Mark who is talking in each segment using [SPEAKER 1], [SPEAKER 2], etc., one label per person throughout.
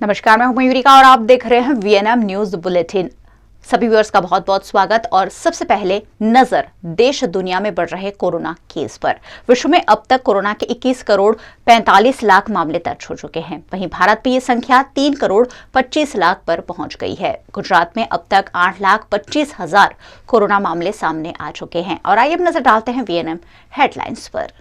[SPEAKER 1] नमस्कार, मैं हूं मयूरिका और आप देख रहे हैं वीएनएम न्यूज बुलेटिन। सभी व्यूअर्स का बहुत बहुत स्वागत। और सबसे पहले नजर देश दुनिया में बढ़ रहे कोरोना केस पर। विश्व में अब तक कोरोना के 21 करोड़ 45 लाख मामले दर्ज हो चुके हैं। वहीं भारत में ये संख्या 3 करोड़ 25 लाख पर पहुंच गई है। गुजरात में अब तक 8,25,000 कोरोना मामले सामने आ चुके हैं। और आइए अब नजर डालते हैं वीएनएम हेडलाइंस पर।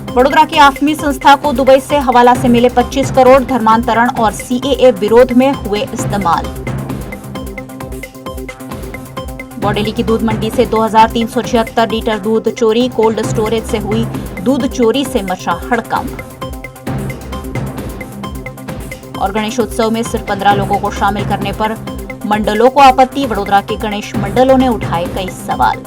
[SPEAKER 1] वडोदरा की आफमी संस्था को दुबई से हवाला से मिले 25 करोड़ धर्मांतरण और सीएए विरोध में हुए इस्तेमाल। बॉडेली की दूध मंडी से 2,376 लीटर दूध चोरी। कोल्ड स्टोरेज से हुई दूध चोरी से मचा हड़कंप। और गणेशोत्सव में सिर्फ 15 लोगों को शामिल करने पर मंडलों को आपत्ति। वडोदरा के गणेश मंडलों ने उठाए कई सवाल।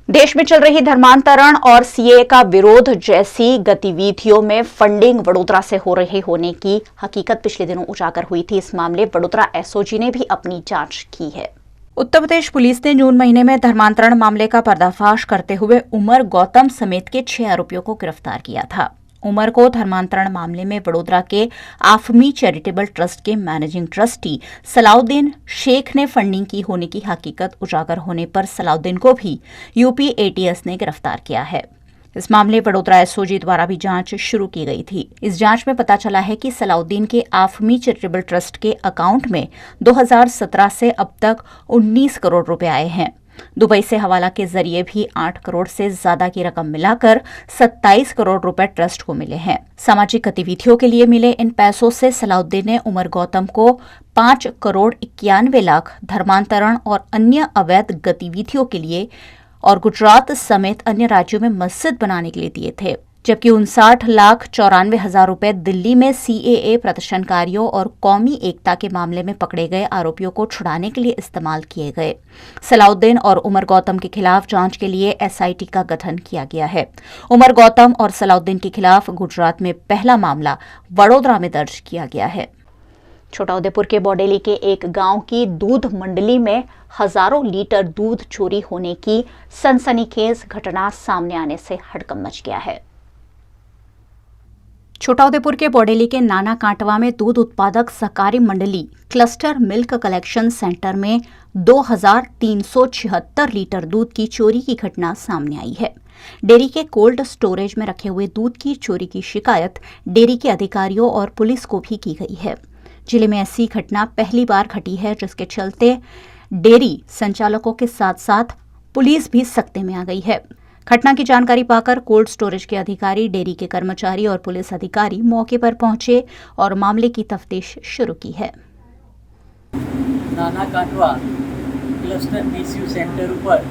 [SPEAKER 1] देश में चल रही धर्मांतरण और सीएए का विरोध जैसी गतिविधियों में फंडिंग वडोदरा से हो रही होने की हकीकत पिछले दिनों उजागर हुई थी। इस मामले वडोदरा एसओजी ने भी अपनी जांच की है। उत्तर प्रदेश पुलिस ने जून महीने में धर्मांतरण मामले का पर्दाफाश करते हुए उमर गौतम समेत के 6 आरोपियों को गिरफ्तार किया था। उमर को धर्मांतरण मामले में वडोदरा के आफमी चैरिटेबल ट्रस्ट के मैनेजिंग ट्रस्टी सलाउद्दीन शेख ने फंडिंग की होने की हकीकत उजागर होने पर सलाउद्दीन को भी यूपी एटीएस ने गिरफ्तार किया है। इस मामले वडोदरा एसओजी द्वारा भी जांच शुरू की गई थी। इस जांच में पता चला है कि सलाउद्दीन के आफमी चैरिटेबल ट्रस्ट के अकाउंट में 2017 से अब तक 19 करोड़ रुपए आए हैं। दुबई से हवाला के जरिए भी 8 करोड़ से ज्यादा की रकम मिलाकर 27 करोड़ रुपए ट्रस्ट को मिले हैं। सामाजिक गतिविधियों के लिए मिले इन पैसों से सलाउद्दीन ने उमर गौतम को 5 करोड़ 91 लाख धर्मांतरण और अन्य अवैध गतिविधियों के लिए और गुजरात समेत अन्य राज्यों में मस्जिद बनाने के लिए दिए थे, जबकि 59,94,000 रुपए दिल्ली में सीएए प्रदर्शनकारियों और कौमी एकता के मामले में पकड़े गए आरोपियों को छुड़ाने के लिए इस्तेमाल किए गए। सलाउद्दीन और उमर गौतम के खिलाफ जांच के लिए एसआईटी का गठन किया गया है। उमर गौतम और सलाउद्दीन के खिलाफ गुजरात में पहला मामला वडोदरा में दर्ज किया गया है। छोटाउदेपुर के बॉडेली के एक गांव की दूध मंडली में हजारों लीटर दूध चोरी होने की सनसनीखेज घटना सामने आने से हड़कंप मच गया है। छोटाउदेपुर के बॉडेली के नाना कांटवा में दूध उत्पादक सहकारी मंडली क्लस्टर मिल्क कलेक्शन सेंटर में 2,376 लीटर दूध की चोरी की घटना सामने आई है। डेयरी के कोल्ड स्टोरेज में रखे हुए दूध की चोरी की शिकायत डेयरी के अधिकारियों और पुलिस को भी की गई है। जिले में ऐसी घटना पहली बार घटी है, जिसके चलते डेयरी संचालकों के साथ साथ पुलिस भी सख्ते में आ गई है। घटना की जानकारी पाकर कोल्ड स्टोरेज के अधिकारी, डेयरी के कर्मचारी और पुलिस अधिकारी मौके पर पहुंचे और मामले की तफ्तीश शुरू की है।
[SPEAKER 2] नाना कांटवा क्लस्टर पीसीयू सेंटर पर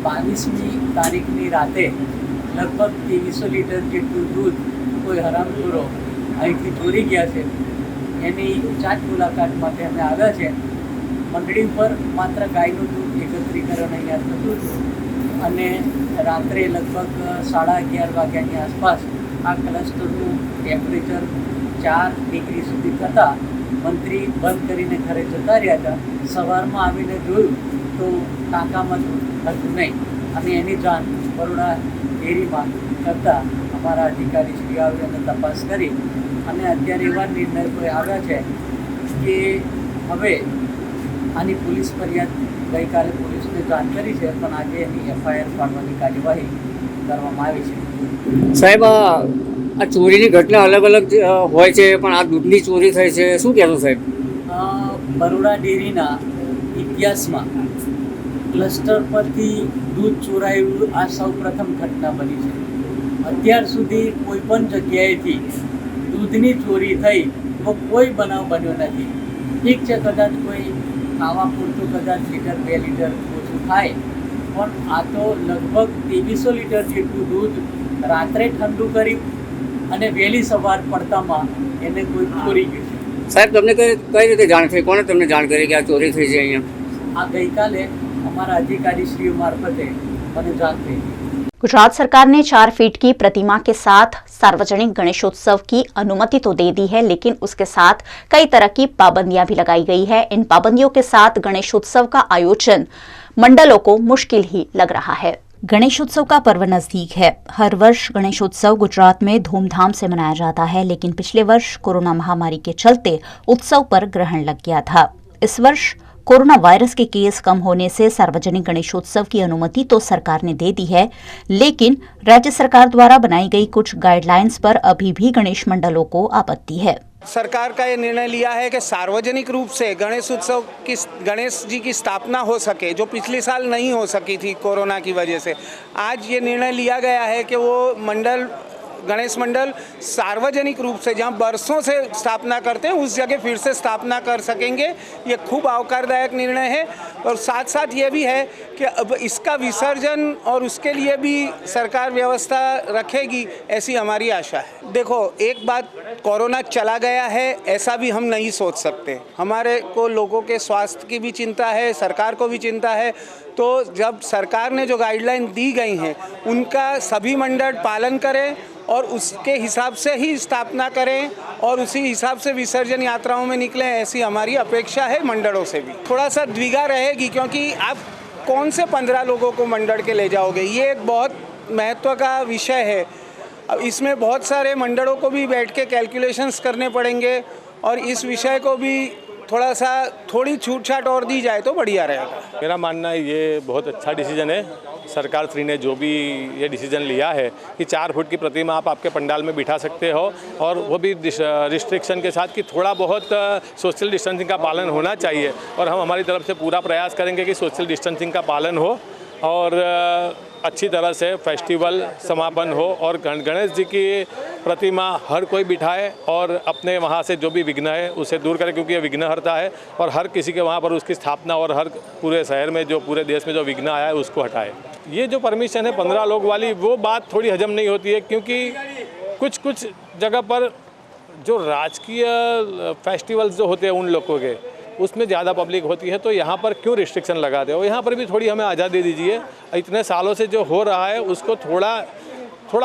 [SPEAKER 2] 22મી તારીખની રાતે લગભગ 2300 લીટર જેટલું दूध કોઈ હરામખોરો અહીંથી ચોરી ગયા છે। એની જાત મુલાકાત માટે અમે આવ્યા છે। મંડળી પર માત્ર ગાયનું दूध એકત્રીકરણ અહીંયા થતું હતું અને રાત્રે લગભગ 11:30 વાગ્યાની આસપાસ આ ક્લસ્ટરનું ટેમ્પરેચર 4 ડિગ્રી સુધી થતાં મંત્રી બંધ કરીને ઘરે જતા રહ્યા હતા। સવારમાં આવીને જોયું તો ટાંકામાં હતું નહીં અને એની જાણ બરોડા ડેરીમાં કરતાં અમારા અધિકારીશ્રી આવી અને તપાસ કરી અને અત્યારે એવા નિર્ણય પર આવ્યા છે કે હવે આની પોલીસ ફરિયાદ ગઈકાલે પોલીસને જાણ કરી છે, પણ આજે એની એફઆઈઆર પાડવાની કાર્યવાહી કરવામાં આવી છે।
[SPEAKER 3] સાહેબ, આ ચોરીની ઘટના અલગ અલગ હોય છે, પણ આ દૂધની ચોરી થઈ છે, શું કહેશો સાહેબ?
[SPEAKER 2] બરોડા ડેરીના ઇતિહાસમાં ક્લસ્ટર પરથી दूध ચોરાયું આ સૌ પ્રથમ ઘટના બની છે। અત્યાર સુધી કોઈ પણ જગ્યાએથી दूधनी चोरी थई तो कोई बनाव बन्यो नहीं। ठीक है, कदाच कोई खावा पूरतुं कदाच लीटर 2 लीटर ओछुं थाय, पण आ तो लगभग 2300 लीटर जेटलुं दूध रात्रे ठंडू करी अने वहेली सवार पड़तामां एने कोई चोरी गयुं छे।
[SPEAKER 3] साहेब, तमने कई रीते जाण थई? कोणे तमने जाण करी कि आ चोरी थई छे अहींया?
[SPEAKER 2] आ गईकाले अमारा अधिकारीश्रीओ मार्फते मने जाण थई।
[SPEAKER 1] गुजरात सरकार ने 4 फीट की प्रतिमा के साथ सार्वजनिक गणेशोत्सव की अनुमति तो दे दी है, लेकिन उसके साथ कई तरह की पाबंदियां भी लगाई गई है। इन पाबंदियों के साथ गणेशोत्सव का आयोजन मंडलों को मुश्किल ही लग रहा है। गणेशोत्सव का पर्व नजदीक है। हर वर्ष गणेशोत्सव गुजरात में धूमधाम से मनाया जाता है, लेकिन पिछले वर्ष कोरोना महामारी के चलते उत्सव पर ग्रहण लग गया था। इस वर्ष कोरोना वायरस के केस कम होने से सार्वजनिक गणेशोत्सव की अनुमति तो सरकार ने दे दी है, लेकिन राज्य सरकार द्वारा बनाई गई कुछ गाइडलाइंस पर अभी भी गणेश मंडलों को आपत्ति है।
[SPEAKER 4] सरकार का ये निर्णय लिया है कि सार्वजनिक रूप से गणेश उत्सव की गणेश जी की स्थापना हो सके, जो पिछले साल नहीं हो सकी थी कोरोना की वजह से। आज ये निर्णय लिया गया है कि वो गणेश मंडल सार्वजनिक रूप से जहां बरसों से स्थापना करते हैं उस जगह फिर से स्थापना कर सकेंगे। ये खूब आवकारदायक निर्णय है और साथ साथ ये भी है कि अब इसका विसर्जन और उसके लिए भी सरकार व्यवस्था रखेगी, ऐसी हमारी आशा है। देखो, एक बात, कोरोना चला गया है ऐसा भी हम नहीं सोच सकते। हमारे को लोगों के स्वास्थ्य की भी चिंता है, सरकार को भी चिंता है। तो जब सरकार ने जो गाइडलाइन दी गई हैं उनका सभी मंडल पालन करें और उसके हिसाब से ही स्थापना करें और उसी हिसाब से विसर्जन यात्राओं में निकलें, ऐसी हमारी अपेक्षा है मंडलों से भी। थोड़ा सा द्विधा रहेगी क्योंकि आप कौन से 15 लोगों को मंडल के ले जाओगे, ये एक बहुत महत्व का विषय है। अब इसमें बहुत सारे मंडलों को भी बैठ के कैलकुलेशंस करने पड़ेंगे और इस विषय को भी थोड़ी छूट छाट और दी जाए तो बढ़िया रहेगा।
[SPEAKER 5] मेरा मानना है ये बहुत अच्छा डिसीजन है। सरकार श्री ने जो भी ये डिसीजन लिया है कि 4 फुट की प्रतिमा आप आपके पंडाल में बिठा सकते हो और वो भी रिस्ट्रिक्शन के साथ कि थोड़ा बहुत सोशल डिस्टेंसिंग का पालन होना चाहिए और हम हमारी तरफ से पूरा प्रयास करेंगे कि सोशल डिस्टेंसिंग का पालन हो और अच्छी तरह से फेस्टिवल समापन हो और गणेश जी की प्रतिमा हर कोई बिठाए और अपने वहाँ से जो भी विघ्न है उसे दूर करे, क्योंकि ये विघ्नहर्ता है और हर किसी के वहाँ पर उसकी स्थापना और हर पूरे शहर में जो पूरे देश में जो विघ्न आया है उसको हटाए। ये जो परमिशन है 15 लोग वाली, वो बात थोड़ी हजम नहीं होती है, क्योंकि कुछ जगह पर जो राजकीय फेस्टिवल्स जो होते हैं उन लोगों के उसमें ज़्यादा पब्लिक होती है, तो यहाँ पर क्यों रिस्ट्रिक्शन लगा दे। और यहाँ पर भी थोड़ी हमें आज़ादी दीजिए। इतने सालों से जो हो रहा है उसको थोड़ा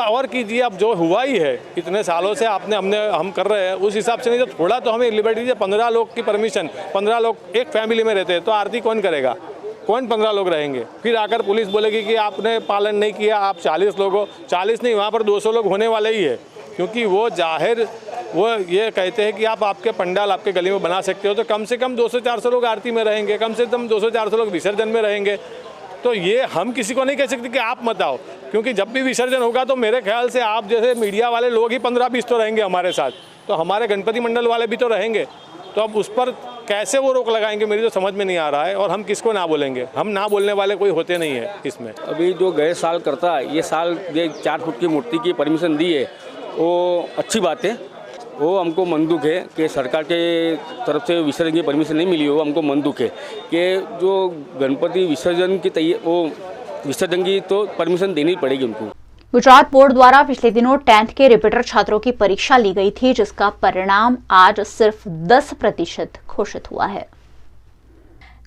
[SPEAKER 5] और कीजिए। अब जो हुआ ही है इतने सालों से हम कर रहे हैं उस हिसाब से नहीं, तो थोड़ा तो हमें लिबर्टी दीजिए। 15 लोग की परमिशन, 15 लोग एक फैमिली में रहते हैं तो आरती कौन करेगा, कौन 15 लोग रहेंगे। फिर आकर पुलिस बोलेगी कि आपने पालन नहीं किया, आप 40 लोग हो। 40 नहीं, वहाँ पर 200 लोग होने वाले ही है, क्योंकि वो ये कहते हैं कि आप आपके पंडाल आपके गली में बना सकते हो, तो कम से कम 200-400 लोग आरती में रहेंगे, कम से कम 200-400 लोग विसर्जन में रहेंगे। तो ये हम किसी को नहीं कह सकते कि आप मत आओ, क्योंकि जब भी विसर्जन होगा तो मेरे ख्याल से आप जैसे मीडिया वाले लोग ही 15-20 तो रहेंगे हमारे साथ, तो हमारे गणपति मंडल वाले भी तो रहेंगे। तो अब उस पर कैसे वो रोक लगाएंगे, मेरी तो समझ में नहीं आ रहा है। और हम किसको ना बोलेंगे, हम ना बोलने वाले कोई होते नहीं है इसमें।
[SPEAKER 6] अभी जो गए साल करता है, ये साल ये 4 फुट की मूर्ति की परमिशन दी है, वो अच्छी बात है। वो हमको मन दुख है कि सरकार के तरफ से विसर्जन की परमिशन नहीं मिली हो, हमको मन दुख है कि जो गणपति विसर्जन की तो परमिशन देनी पड़ेगी उनको।
[SPEAKER 1] गुजरात बोर्ड द्वारा पिछले दिनों 10th के रिपीटर छात्रों की परीक्षा ली गई थी, जिसका परिणाम आज सिर्फ 10% घोषित हुआ है।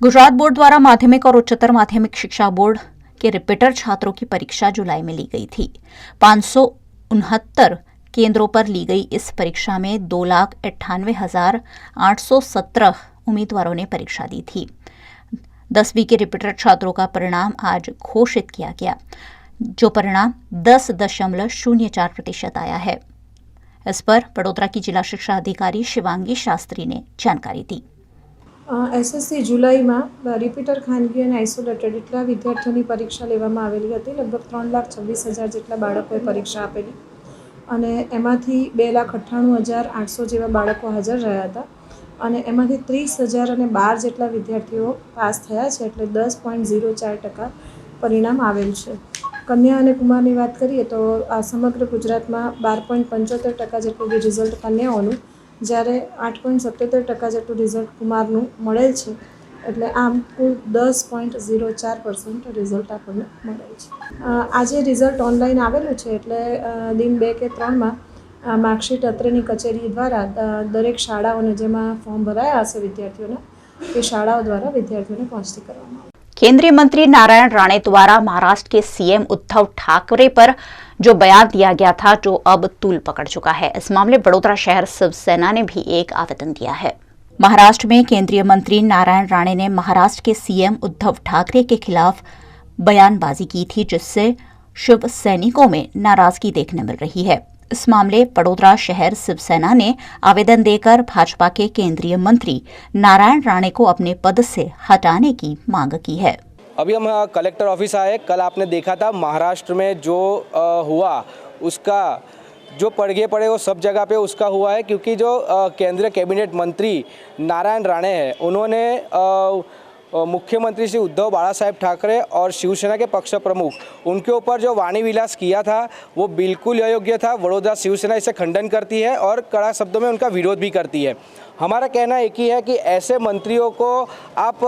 [SPEAKER 1] गुजरात बोर्ड द्वारा माध्यमिक और उच्चतर माध्यमिक शिक्षा बोर्ड के रिपीटर छात्रों की परीक्षा जुलाई में ली गई थी। 569 केंद्रों पर ली गई इस परीक्षा में 2,98,817 उम्मीदवारों ने परीक्षा दी थी। 10वीं के रिपीटर छात्रों का परिणाम आज घोषित किया गया, जो परिणाम 10.04% आया है। इस पर वडोदरा की जिला शिक्षा अधिकारी शिवांगी शास्त्री ने जानकारी दी।
[SPEAKER 7] SSC जुलाईમાં રિપીટર ખાનગી અને આઇસોલેટેડ એટલા વિદ્યાર્થીઓની પરીક્ષા લેવામાં આવેલી હતી। લગભગ 3,26,000 જેટલા બાળકોએ પરીક્ષા આપેલી અને એમાંથી 2,98,800 જેવા બાળકો હાજર રહ્યા હતા અને એમાંથી 30,012 જેટલા વિદ્યાર્થીઓ પાસ થયા છે, એટલે 10.04% પરિણામ આવેલ છે। કન્યા અને કુમારની વાત કરીએ તો આ સમગ્ર ગુજરાતમાં 12.75% જેટલું રિઝલ્ટ કન્યાઓનું, જ્યારે 8.77% જેટલું રિઝલ્ટ કુમારનું મળેલ છે, એટલે આમ કુલ 10.04% રિઝલ્ટ આપણને મળેલ છે। આજે રિઝલ્ટ ઓનલાઈન આવેલું છે, એટલે દિન 2 કે 3માં માર્કશીટ અત્રેની કચેરી દ્વારા દરેક શાળાઓને જેમાં ફોર્મ ભરાયા હશે વિદ્યાર્થીઓના, એ શાળાઓ દ્વારા વિદ્યાર્થીઓને પહોંચતી કરવામાં આવશે।
[SPEAKER 1] केंद्रीय मंत्री नारायण राणे द्वारा महाराष्ट्र के सीएम उद्धव ठाकरे पर जो बयान दिया गया था, जो अब तूल पकड़ चुका है। इस मामले वडोदरा शहर शिवसेना ने भी एक आवेदन दिया है। महाराष्ट्र में केंद्रीय मंत्री नारायण राणे ने महाराष्ट्र के सीएम उद्धव ठाकरे के खिलाफ बयानबाजी की थी, जिससे शिव सैनिकों में नाराजगी देखने मिल रही है। इस मामले वडोदरा शहर शिवसेना ने आवेदन देकर भाजपा के केंद्रीय मंत्री नारायण राणे को अपने पद से हटाने की मांग की है।
[SPEAKER 8] अभी हम कलेक्टर ऑफिस आए। कल आपने देखा था महाराष्ट्र में जो हुआ, उसका जो पड़े वो सब जगह पे उसका हुआ है, क्योंकि जो केंद्रीय कैबिनेट मंत्री नारायण राणे हैं, उन्होंने मुख्यमंत्री श्री उद्धव बाला साहेब ठाकरे और शिवसेना के पक्ष प्रमुख उनके ऊपर जो वाणी विलास किया था वो बिल्कुल अयोग्य था। वडोदरा शिवसेना इसे खंडन करती है और कड़ा शब्दों में उनका विरोध भी करती है। हमारा कहना एक ही है कि ऐसे मंत्रियों को आप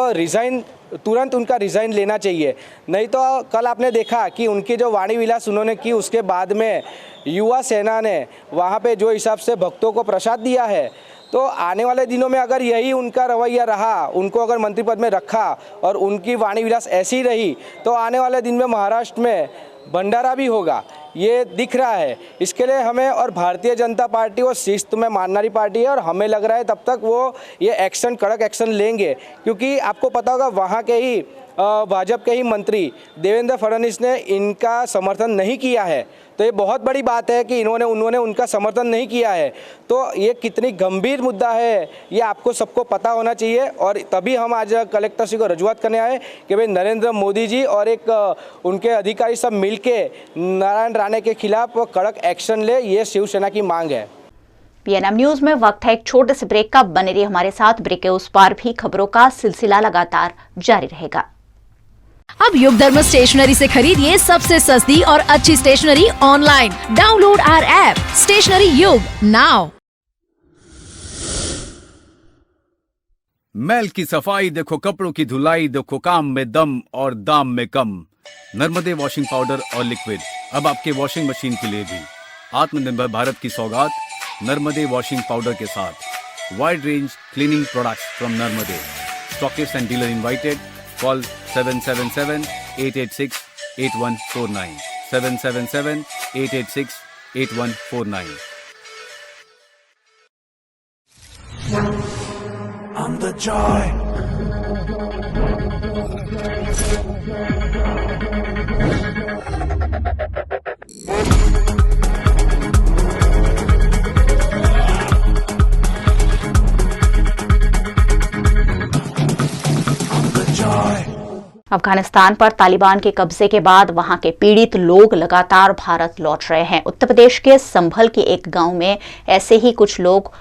[SPEAKER 8] तुरंत उनका रिज़ाइन लेना चाहिए। नहीं तो कल आपने देखा कि उनकी जो वाणी विलास उन्होंने की, उसके बाद में युवा सेना ने वहाँ पे जो हिसाब से भक्तों को प्रसाद दिया है, तो आने वाले दिनों में अगर यही उनका रवैया रहा, उनको अगर मंत्री पद में रखा और उनकी वाणी विलास ऐसी रही, तो आने वाले दिन में महाराष्ट्र में भंडारा भी होगा, ये दिख रहा है। इसके लिए हमें और भारतीय जनता पार्टी वो शिस्त में माननारी पार्टी है और हमें लग रहा है तब तक वो ये एक्शन, कड़क एक्शन लेंगे, क्योंकि आपको पता होगा वहाँ के ही भाजपा के ही मंत्री देवेंद्र फडणवीस ने इनका समर्थन नहीं किया है। तो ये बहुत बड़ी बात है कि उन्होंने उनका समर्थन नहीं किया है। तो ये कितनी गंभीर मुद्दा है ये आपको सबको पता होना चाहिए, और तभी हम आज कलेक्टर श्री को रजूआत करने आए कि भाई नरेंद्र मोदी जी और एक उनके अधिकारी सब मिलके नारायण राणे के खिलाफ कड़क एक्शन ले, ये शिवसेना की मांग है।
[SPEAKER 1] पीएनएम न्यूज में वक्त है एक छोटे से ब्रेक का। बने रहिए हमारे साथ। ब्रेक के उस पार भी खबरों का सिलसिला लगातार जारी रहेगा।
[SPEAKER 9] अब युग धर्म स्टेशनरी से खरीदिए सबसे सस्ती और अच्छी stationery online. Download our app stationery Yug now.
[SPEAKER 10] मैल की सफाई देखो, कपड़ों की धुलाई देखो, काम में दम और दाम में कम। नर्मदे वॉशिंग पाउडर और लिक्विड अब आपके वॉशिंग मशीन के लिए भी। आत्मनिर्भर भारत की सौगात नर्मदे वॉशिंग पाउडर के साथ। Wide range cleaning products from Narmade. Stockist and dealer invited. Call 777-886-8149. 777-886-8149.
[SPEAKER 11] I'm the joy.
[SPEAKER 1] Afghanistan पर तालिबान के कब्जे के बाद वहां के पीड़ित लोग लगातार भारत लौट रहे हैं। उत्तर प्रदेश के संभल के एक गांव में ऐसे ही कुछ लोग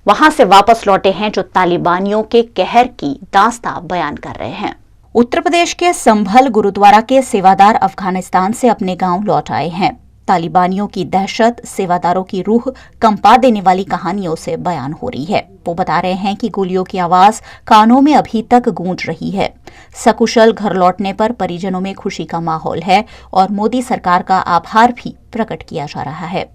[SPEAKER 1] वहां से वापस लौटे हैं, जो तालिबानियों के कहर की दास्तां बयान कर रहे हैं। उत्तर प्रदेश के संभल गुरुद्वारा के सेवादार अफगानिस्तान से अपने गांव लौट आए हैं। तालिबानियों की दहशत, सेवादारों की रूह कंपा देने वाली कहानियों से बयान हो रही है। वो बता रहे हैं कि गोलियों की आवाज कानों में अभी तक गूंज रही है। सकुशल घर लौटने पर परिजनों में खुशी का माहौल है और मोदी सरकार का आभार भी प्रकट किया जा रहा है।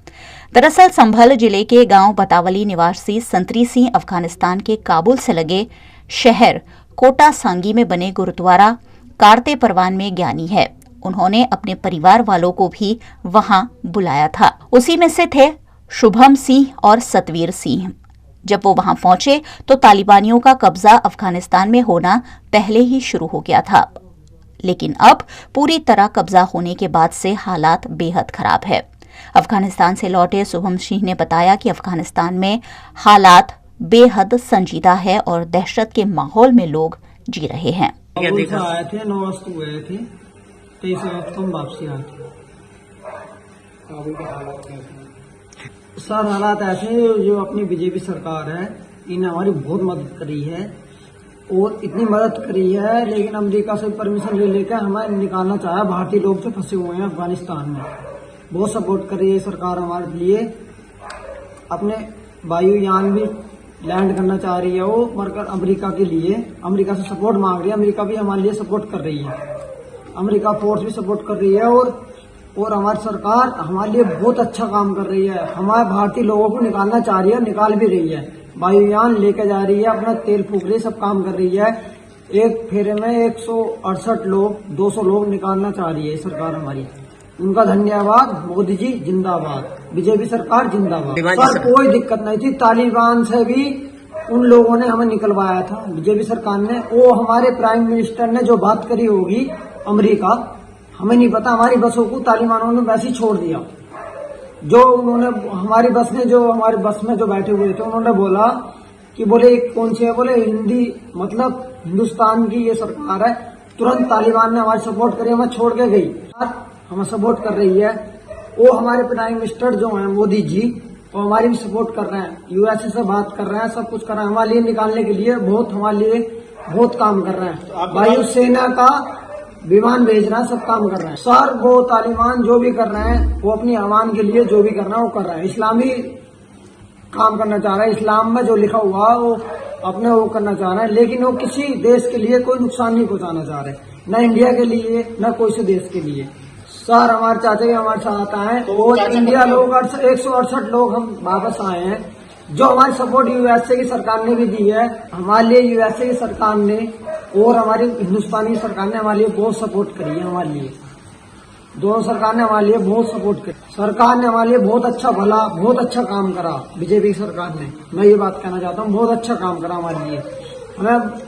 [SPEAKER 1] दरअसल संभल जिले के गांव बतावली निवासी संतरी सिंह अफगानिस्तान के काबुल से लगे शहर कोटा सांगी में बने गुरुद्वारा कारते परवान में ज्ञानी है। उन्होंने अपने परिवार वालों को भी वहां बुलाया था। उसी में से थे शुभम सिंह और सतवीर सिंह। जब वो वहां पहुंचे तो तालिबानियों का कब्जा अफगानिस्तान में होना पहले ही शुरू हो गया था, लेकिन अब पूरी तरह कब्जा होने के बाद से हालात बेहद खराब है। अफगानिस्तान से लौटे शुभम सिंह ने बताया कि अफगानिस्तान में हालात बेहद संजीदा है और दहशत के माहौल में लोग जी रहे हैं।
[SPEAKER 12] आए थे 9 अगस्त को गए थे, 23 अगस्त को वापसी आए थे। सर हालात ऐसे हैं, जो अपनी बीजेपी सरकार है इन्हें हमारी बहुत मदद करी है और इतनी मदद करी है, लेकिन अमेरिका से परमिशन ले लेकर हमें निकालना चाहा। भारतीय लोग जो फंसे हुए हैं अफगानिस्तान में, बहुत सपोर्ट कर रही है सरकार हमारे लिए। अपने वायुयान भी लैंड करना चाह रही है वो, मगर अमेरिका के लिए अमेरिका से सपोर्ट मांग रही है। अमेरिका भी हमारे लिए सपोर्ट कर रही है, अमेरिका फोर्स भी सपोर्ट कर रही है और हमारी सरकार हमारे लिए बहुत अच्छा काम कर रही है। हमारे भारतीय लोगों को निकालना चाह रही है, निकाल भी रही है। वायुयान लेके जा रही है, अपना तेल फूक रही है, सब काम कर रही है। एक फेरे में 168 लोग 200 लोग निकालना चाह रही है सरकार हमारी। उनका धन्यवाद। मोदी जी जिंदाबाद, बीजेपी सरकार जिंदाबाद। सर कोई दिक्कत नहीं थी, तालिबान से भी उन लोगों ने हमें निकलवाया था बीजेपी सरकार ने। वो हमारे प्राइम मिनिस्टर ने जो बात करी होगी अमेरिका, हमें नहीं पता, हमारी बसों को तालिबानों ने वैसे ही छोड़ दिया। जो उन्होंने हमारी बस में जो बैठे हुए थे उन्होंने बोला कि बोले कौन सी है, बोले हिंदी, मतलब हिंदुस्तान की ये सरकार है। तुरंत तालिबान ने हमारी सपोर्ट करी, हमें छोड़ के गई, हमें सपोर्ट कर रही है। वो हमारे प्राइम मिनिस्टर जो हैं मोदी जी, वो हमारी भी सपोर्ट कर रहे हैं, यूएसए से बात कर रहे हैं, सब कुछ कर रहे हैं हमारे लिए निकालने के लिए, हमारे लिए बहुत काम कर रहे हैं। वायुसेना का विमान भेज रहे हैं, सब काम कर रहे हैं। सर वो तालिबान जो भी कर रहे हैं वो अपनी अवाम के लिए जो भी करना है वो कर रहे हैं। इस्लामी काम करना चाह रहे हैं, इस्लाम में जो लिखा हुआ है वो अपने वो करना चाह रहे हैं, लेकिन वो किसी देश के लिए कोई नुकसान नहीं पहुंचाना चाह रहे, न इंडिया के लिए न कोई से देश के लिए। सर हमारे चाचा जी हमारे साथ आए और इंडिया लोग 168 लोग हम वापस आए हैं। जो हमारी सपोर्ट यूएसए की सरकार ने भी दी है हमारे लिए, यूएसए की सरकार ने और हमारी हिंदुस्तानी सरकार ने हमारे लिए बहुत सपोर्ट करी है। हमारे लिए दोनों सरकार ने हमारे लिए बहुत सपोर्ट करी। सरकार ने हमारे लिए बहुत अच्छा भला, बहुत अच्छा काम करा बीजेपी सरकार ने। मैं ये बात कहना चाहता हूँ, बहुत अच्छा काम करा हमारे लिए। हमें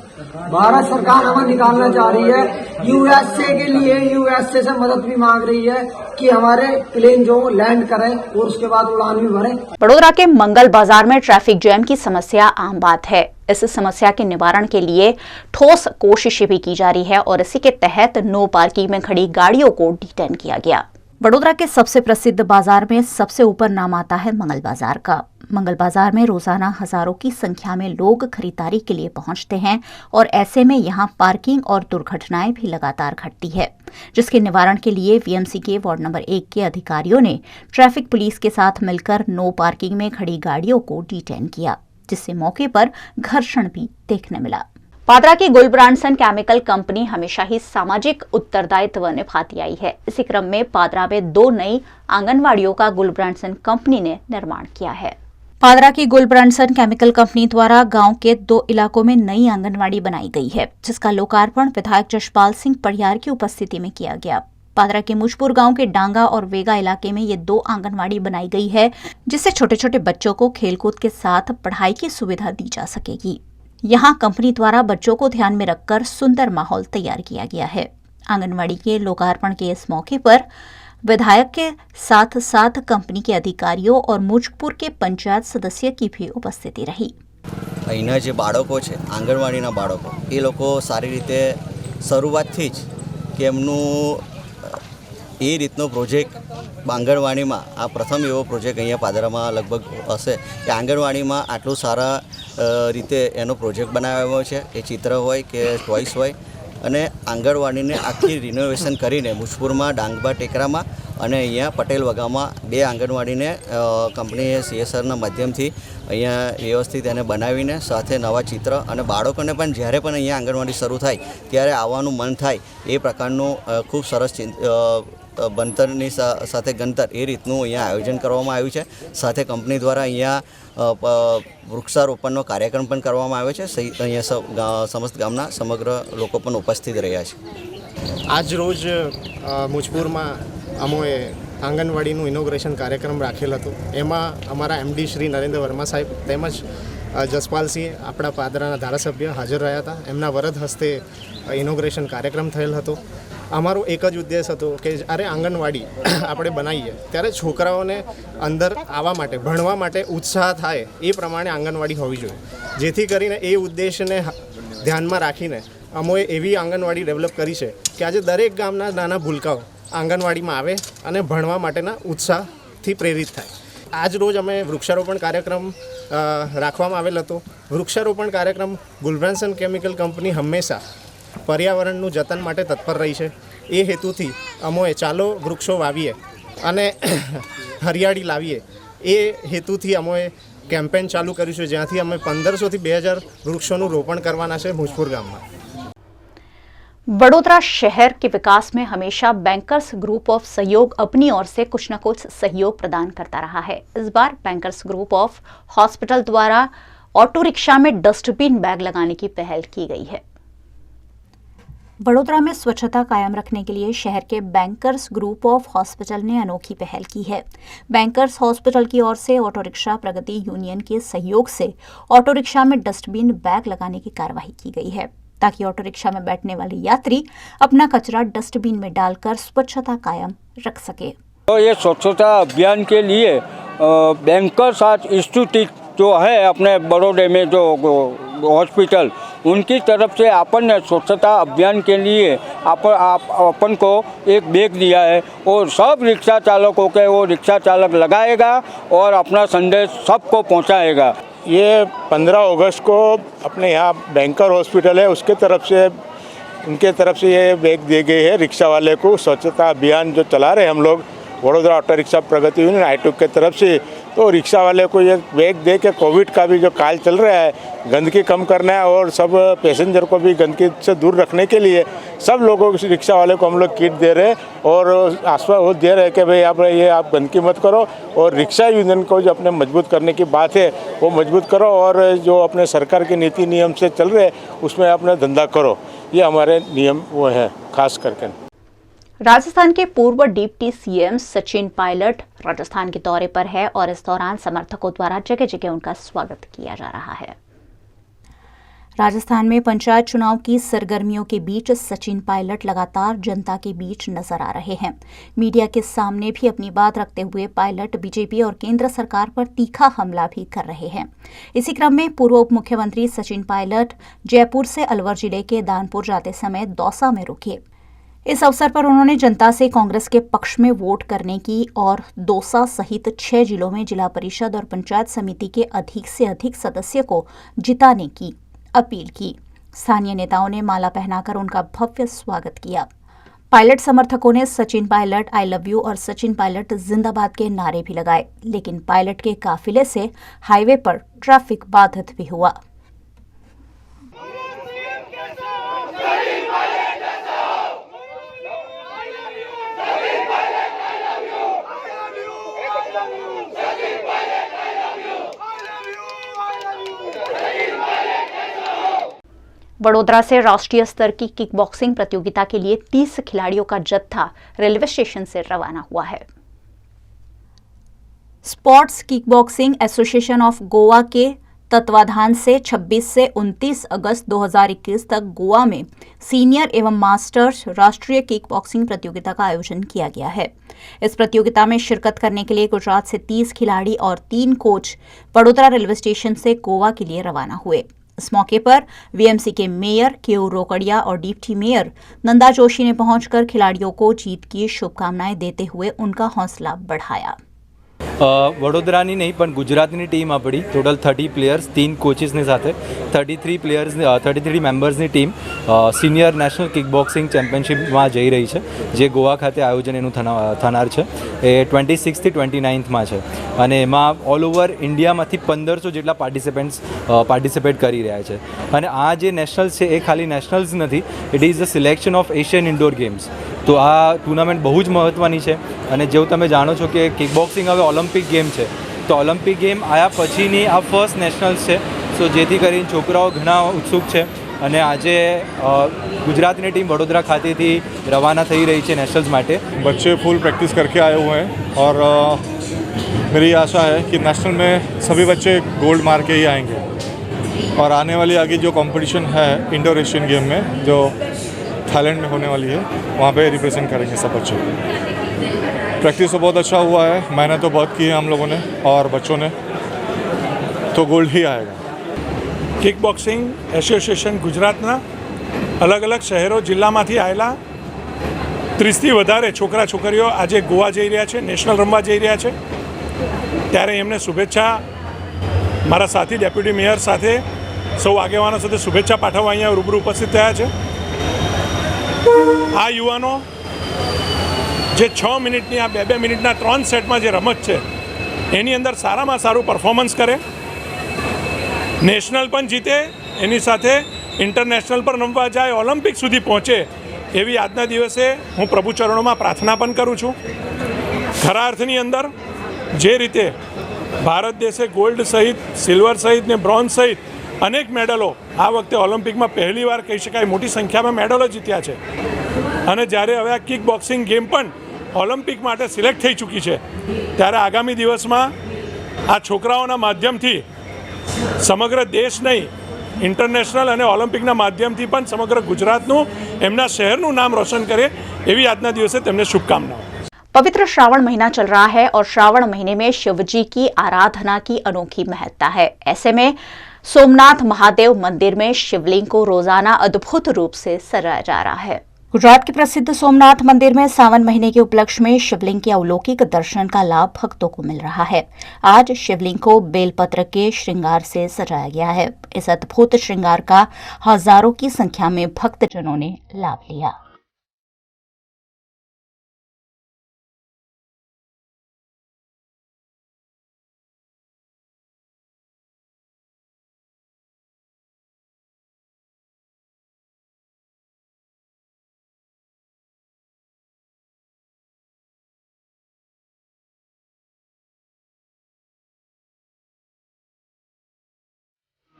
[SPEAKER 12] भारत सरकार हमें निकालना चाह रही है यूएसए के लिए, यूएसए से मदद भी मांग रही है कि हमारे प्लेन जो लैंड करें और उसके बाद उड़ान भी भरें।
[SPEAKER 1] बड़ोदरा के मंगल बाजार में ट्रैफिक जैम की समस्या आम बात है। इस समस्या के निवारण के लिए ठोस कोशिशें भी की जा रही है और इसी के तहत नो पार्किंग में खड़ी गाड़ियों को डिटेन किया गया। बड़ोदरा के सबसे प्रसिद्ध बाजार में सबसे ऊपर नाम आता है मंगल बाजार का। मंगल बाजार में रोजाना हजारों की संख्या में लोग खरीदारी के लिए पहुंचते हैं और ऐसे में यहां पार्किंग और दुर्घटनाएं भी लगातार घटती है, जिसके निवारण के लिए वीएमसी के वार्ड नंबर 1 के अधिकारियों ने ट्रैफिक पुलिस के साथ मिलकर नो पार्किंग में खड़ी गाड़ियों को डिटेन किया, जिससे मौके पर घर्षण भी देखने मिला। पादरा की गुलब्रांडसन केमिकल कंपनी हमेशा ही सामाजिक उत्तरदायित्व निभाती आई है। इसी क्रम में पादरा में 2 नई आंगनवाड़ियों का गुलब्रांडसन कंपनी ने निर्माण किया है। पादरा की गुलब्रांडसन केमिकल कंपनी द्वारा गांव के 2 इलाकों में नई आंगनवाड़ी बनाई गई है, जिसका लोकार्पण विधायक जशपाल सिंह परियार की उपस्थिति में किया गया। पादरा के मुजपुर गांव के डांगा और वेगा इलाके में ये 2 आंगनवाड़ी बनाई गई है, जिससे छोटे छोटे बच्चों को खेलकूद के साथ पढ़ाई की सुविधा दी जा सकेगी। यहाँ कंपनी द्वारा बच्चों को ध्यान में रखकर सुंदर माहौल तैयार किया गया है। आंगनवाड़ी के लोकार्पण के इस मौके पर विधायक के साथ साथ कंपनी के अधिकारियों और मुजपुर के पंचायत सदस्य की भी उपस्थिति रही।
[SPEAKER 13] અહીંના જે બાળકો છે આંગણવાડીના બાળકો એ લોકો સારી રીતે શરૂઆતથી જ કે એમનું એ રીતનો પ્રોજેક્ટ આંગણવાડીમાં આ પ્રથમ એવો પ્રોજેક્ટ અહીંયા પાદરામાં લગભગ હશે કે આંગણવાડીમાં આટલું સારા રીતે એનો પ્રોજેક્ટ બનાવ્યો છે, એ ચિત્ર હોય કે ટોયસ હોય, અને આંગણવાડીને આખી રિનોવેશન કરીને મુજપુરમાં ડાંગબા ટેકરામાં અને અહીંયા પટેલ વગામાં 2 આંગણવાડીને કંપનીએ સીએસઆરના માધ્યમથી અહીંયા વ્યવસ્થિત એને બનાવીને સાથે નવા ચિત્ર અને બાળકોને પણ જ્યારે પણ અહીંયા આંગણવાડી શરૂ થાય ત્યારે આવવાનું મન થાય એ પ્રકારનું ખૂબ સરસ બનતરની સાથે ગણતર એ રીતનું અહીંયા આયોજન કરવામાં આવ્યું છે। સાથે કંપની દ્વારા અહીંયા વૃક્ષારોપણનો કાર્યક્રમ પણ કરવામાં આવ્યો છે। અહીંયા સમસ્ત ગામના સમગ્ર લોકો પણ ઉપસ્થિત રહ્યા છે।
[SPEAKER 14] આજ રોજ મુજપુરમાં અમોએ આંગણવાડીનું ઇનોગ્રેશન કાર્યક્રમ રાખેલ હતો। એમાં અમારા એમડી શ્રી નરેન્દ્ર વર્મા સાહેબ તેમજ જસપાલસિંહ આપણા પાદરાના ધારાસભ્ય હાજર રહ્યા હતા। એમના વરદ હસ્તે ઇનોગ્રેશન કાર્યક્રમ થયેલ હતો। અમારો એક જ ઉદ્દેશ હતો કે જ્યારે આંગણવાડી આપણે બનાવીએ ત્યારે છોકરાઓને અંદર આવવા માટે ભણવા માટે ઉત્સાહ થાય એ પ્રમાણે આંગણવાડી હોવી જોઈએ, જેથી કરીને એ ઉદ્દેશને ધ્યાનમાં રાખીને અમોએ એવી આંગણવાડી ડેવલપ કરી છે કે આજે દરેક ગામના નાના ભૂલકાઓ આંગણવાડીમાં આવે અને ભણવા માટેના ઉત્સાહથી પ્રેરિત થાય। આજ રોજ અમે વૃક્ષારોપણ કાર્યક્રમ રાખવામાં આવેલ હતો। વૃક્ષારોપણ કાર્યક્રમ ગુલબ્રાંડસન કેમિકલ કંપની હંમેશા पर्यावरणનું જતન માટે તત્પર રહી છે। એ હેતુથી અમોએ ચાલો વૃક્ષો વાવીએ અને હરિયાળી લાવીએ એ હેતુથી અમોએ કેમ્પેન ચાલુ કર્યું છે, જ્યાંથી અમે 1500 થી 2000 વૃક્ષોનું રોપણ કરવાના છે મુજપુર ગામમાં।
[SPEAKER 1] बड़ोदरा शहर के विकास में हमेशा बैंकर्स ग्रुप ऑफ सहयोग अपनी ओर से कुछ न कुछ सहयोग प्रदान करता रहा है। इस बार बैंकर्स ग्रुप ऑफ हॉस्पिटल द्वारा ऑटो रिक्शा में डस्टबिन बैग लगाने की पहल की गई है। वडोदरा में स्वच्छता कायम रखने के लिए शहर के बैंकर्स ग्रुप ऑफ हॉस्पिटल ने अनोखी पहल की है। बैंकर्स हॉस्पिटल की ओर से ऑटो रिक्शा प्रगति यूनियन के सहयोग से ऑटो रिक्शा में डस्टबिन बैग लगाने की कार्यवाही की गई है, ताकि ऑटो रिक्शा में बैठने वाले यात्री अपना कचरा डस्टबिन में डालकर स्वच्छता कायम रख सके।
[SPEAKER 6] तो ये स्वच्छता अभियान के लिए बैंकर्स इंस्टीट्यूट जो है अपने बड़ौदे में जो हॉस्पिटल, उनकी तरफ से अपन ने स्वच्छता अभियान के लिए अपन को एक बैग दिया है और सब रिक्शा चालकों के वो रिक्शा चालक लगाएगा और अपना संदेश सबको पहुंचाएगा।
[SPEAKER 5] ये 15 अगस्त को अपने यहाँ बैंकर हॉस्पिटल है उसके तरफ से उनके तरफ से ये बैग दिए गए हैं रिक्शा वाले को। स्वच्छता अभियान जो चला रहे हम लोग वडोदरा ऑटो रिक्शा प्रगति यूनियन आईटू के तरफ से, तो रिक्शा वाले को ये बैग दे के कोविड का भी जो काल चल रहा है, गंदगी कम करना है और सब पैसेंजर को भी गंदगी से दूर रखने के लिए सब लोगों को रिक्शा वाले को हम लोग किट दे रहे हैं और आश्वासन दे रहे हैं कि भाई आप गंदगी मत करो और रिक्शा यूनियन को जो अपने मजबूत करने की बात है वो मजबूत करो और जो अपने सरकार के नीति नियम से चल रहे उसमें अपना धंधा करो। ये हमारे नियम वो है खास करके।
[SPEAKER 1] राजस्थान के पूर्व डिप्टी सीएम सचिन पायलट राजस्थान के दौरे पर है और इस दौरान समर्थकों द्वारा जगह जगह उनका स्वागत किया जा रहा है। राजस्थान में पंचायत चुनाव की सरगर्मियों के बीच सचिन पायलट लगातार जनता के बीच नजर आ रहे हैं। मीडिया के सामने भी अपनी बात रखते हुए पायलट बीजेपी और केंद्र सरकार पर तीखा हमला भी कर रहे हैं। इसी क्रम में पूर्व उप मुख्यमंत्री सचिन पायलट जयपुर से अलवर जिले के दानपुर जाते समय दौसा में रुके। इस अवसर पर उन्होंने जनता से कांग्रेस के पक्ष में वोट करने की और दौसा सहित 6 जिलों में जिला परिषद और पंचायत समिति के अधिक से अधिक सदस्य को जिताने की अपील की। स्थानीय नेताओं ने माला पहनाकर उनका भव्य स्वागत किया। पायलट समर्थकों ने Sachin Pilot I love you और सचिन पायलट जिंदाबाद के नारे भी लगाए, लेकिन पायलट के काफिले से हाईवे पर ट्रैफिक बाधित भी हुआ। वडोदरा से राष्ट्रीय स्तर की किक बॉक्सिंग प्रतियोगिता के लिए 30 खिलाड़ियों का जत्था रेलवे स्टेशन से रवाना हुआ है। Sports kick boxing association of Goa के तत्वाधान से 26 से 29 अगस्त 2021 तक गोवा में सीनियर एवं मास्टर्स राष्ट्रीय किक बॉक्सिंग प्रतियोगिता का आयोजन किया गया है। इस प्रतियोगिता में शिरकत करने के लिए गुजरात से 30 खिलाड़ी और 3 कोच वडोदरा रेलवे स्टेशन से गोवा के लिए रवाना हुए। इस मौके पर वीएमसी के मेयर केयू रोकड़िया और डिप्टी मेयर नंदा जोशी ने पहुंचकर खिलाड़ियों को जीत की शुभकामनाएं देते हुए उनका हौसला बढ़ाया।
[SPEAKER 15] વડોદરાની નહીં પણ ગુજરાતની ટીમ આપણી ટોટલ 30 પ્લેયર્સ 3 કોચિસની સાથે 33 મેમ્બર્સની team senior national kick boxing ચેમ્પિયનશિપમાં જઈ રહી છે, જે ગોવા ખાતે આયોજન એનું થનાર છે। એ 26 થી 29 છે અને એમાં ઓલ ઓવર ઇન્ડિયામાંથી 1500 જેટલા પાર્ટિસિપેટ કરી રહ્યા છે અને આ જે નેશનલ્સ છે એ ખાલી નેશનલ્સ નથી, it is the selection of Asian indoor games. તો આ ટુર્નામેન્ટ બહુ જ મહત્ત્વની છે અને જેવું તમે જાણો છો કે કિક બોક્સિંગ હવે ઓલિમ્પિક ગેમ છે, તો ઓલિમ્પિક ગેમ આયા પછીની આ ફર્સ્ટ નેશનલ્સ છે। સો જેથી કરીને છોકરાઓ ઘણા ઉત્સુક છે અને આજે ગુજરાતની ટીમ વડોદરા ખાતેથી રવાના થઈ રહી છે नेशनल्स માટે।
[SPEAKER 16] बच्चे फुल प्रैक्टिस करके आए हुए हैं और मेरी आशा है कि नेशनल में सभी बच्चे गोल्ड मार के ही आएंगे और आने वाली आगे जो कंपटीशन है इंडोर एशियन गेम में जो थाईलैंड में होने वाली है वहाँ पे रिप्रेजेंट करेंगे सब बच्चे। प्रैक्टिस तो बहुत अच्छा हुआ है, मेहनत तो बहुत की है हम लोगों ने और बच्चों ने, तो गोल्ड ही आएगा।
[SPEAKER 17] किक बॉक्सिंग एसोसिएशन गुजरातना अलग अलग शहरों जिल्लामांथी आवेला 30થી વધારે છોકરા છોકરીઓ આજે ગોવા જઈ રહ્યા છે, નેશનલ રમવા જઈ રહ્યા છે, ત્યારે એમને શુભેચ્છા મારા સાથી ડેપ્યુટી મેયર સાથે સૌ આગેવાનો સાથે શુભેચ્છા પાઠવવા અહીંયા રૂબરૂ ઉપસ્થિત થયા છે। આ યુવાનો જે 6 મિનિટની આ 2 મિનિટના 3 સેટમાં જે રમત છે એની અંદર સારામાં સારું પરફોર્મન્સ કરે, નેશનલ પણ જીતે, એની સાથે ઇન્ટરનેશનલ પર રમવા જાય, ઓલિમ્પિક સુધી પહોંચે એવી આજના દિવસે હું પ્રભુ ચરણોમાં પ્રાર્થના પણ કરું છું। ખરા અર્થની અંદર જે રીતે ભારત દેશે ગોલ્ડ સહિત સિલ્વર સહિત ને બ્રોન્ઝ સહિત અનેક મેડલો આ વખતે ઓલિમ્પિકમાં પહેલીવાર કહી શકાય મોટી સંખ્યામાં મેડલો જીત્યા છે. અને જ્યારે હવે આ કિક બોક્સિંગ ગેમ પણ ઓલિમ્પિક માટે સિલેક્ટ થઈ ચૂકી છે, ત્યારે આગામી દિવસમાં આ છોકરાઓના માધ્યમથી સમગ્ર દેશ નહીં, ઇન્ટરનેશનલ અને ઓલિમ્પિકના માધ્યમથી પણ સમગ્ર ગુજરાતનું, એમના શહેરનું નામ રોશન કરે એવી આજના દિવસે તેમને શુભકામનાઓ.
[SPEAKER 1] पवित्र श्रावण महीना चल रहा है और श्रावण महीने में शिव जी की आराधना की अनोखी महत्ता है. ऐसे में सोमनाथ महादेव मंदिर में शिवलिंग को रोजाना अद्भुत रूप से सजाया जा रहा है. गुजरात के प्रसिद्ध सोमनाथ मंदिर में सावन महीने के उपलक्ष्य में शिवलिंग के अलौकिक दर्शन का लाभ भक्तों को मिल रहा है. आज शिवलिंग को बेलपत्र के श्रृंगार से सजाया गया है. इस अद्भुत श्रृंगार का हजारों की संख्या में भक्तजनों ने लाभ लिया.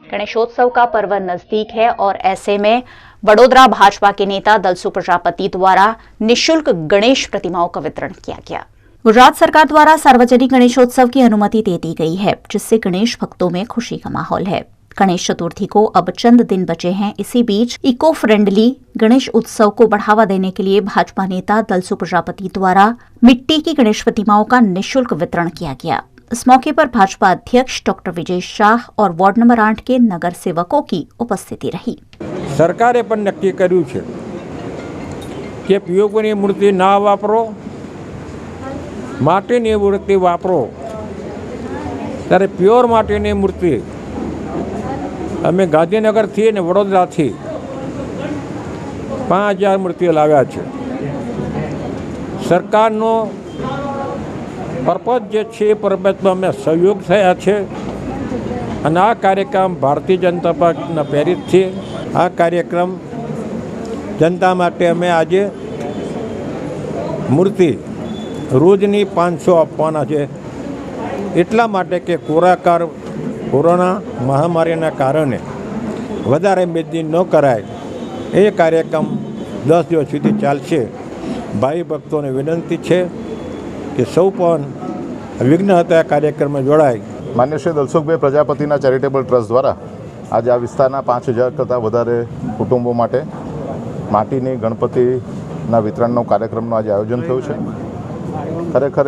[SPEAKER 1] गणेशोत्सव का पर्व नजदीक है और ऐसे में वडोदरा भाजपा के नेता दलसु प्रजापति द्वारा निशुल्क गणेश प्रतिमाओं का वितरण किया गया. गुजरात सरकार द्वारा सार्वजनिक गणेशोत्सव की अनुमति दे दी गई है, जिससे गणेश भक्तों में खुशी का माहौल है. गणेश चतुर्थी को अब चंद दिन बचे हैं. इसी बीच इको फ्रेंडली गणेश उत्सव को बढ़ावा देने के लिए भाजपा नेता दलसु प्रजापति द्वारा मिट्टी की गणेश प्रतिमाओं का निःशुल्क वितरण किया गया. इस मौके पर भाजपा अध्यक्ष डॉक्टर विजय शाह और वार्ड नंबर 8 के नगर सेवकों की उपस्थिति रही.
[SPEAKER 18] सरकारे पण नक्की कर्યું છે કે પીઓપીની મૂર્તિ ના વાપરો, માટીની મૂર્તિ વાપરો. ત્યારે પ્યોર માટીની મૂર્તિ અમે ગાંધીનગરથી અને વડોદરાથી 5000 મૂર્તિઓ લાવ્યા છે. સરકારનો पर्पज जे छे परबतમાં અમે સહયોગ થયા છે અને આ કાર્યક્રમ ભારતીય જનતા પાર્ટીના પ્રેરિત છે. આ કાર્યક્રમ જનતા માટે અમે આજે મૂર્તિ રોજની 500 આપવાના છે, એટલા માટે કે કોરોના મહામારીના કારણે વધારે મેદની ન કરાય. એ કાર્યક્રમ 10 દિવસ સુધી ચાલશે. ભાઈ ભક્તોને વિનંતી છે કે સૌ પણ વિઘ્ન હતા કાર્યક્રમમાં જોડાય.
[SPEAKER 19] માન્ય શ્રી દલસુખભાઈ પ્રજાપતિના ચેરિટેબલ ટ્રસ્ટ દ્વારા આજે આ વિસ્તારના 5000 કરતાં વધારે કુટુંબો માટે માટીની ગણપતિના વિતરણનો કાર્યક્રમનું આજે આયોજન થયું છે. ખરેખર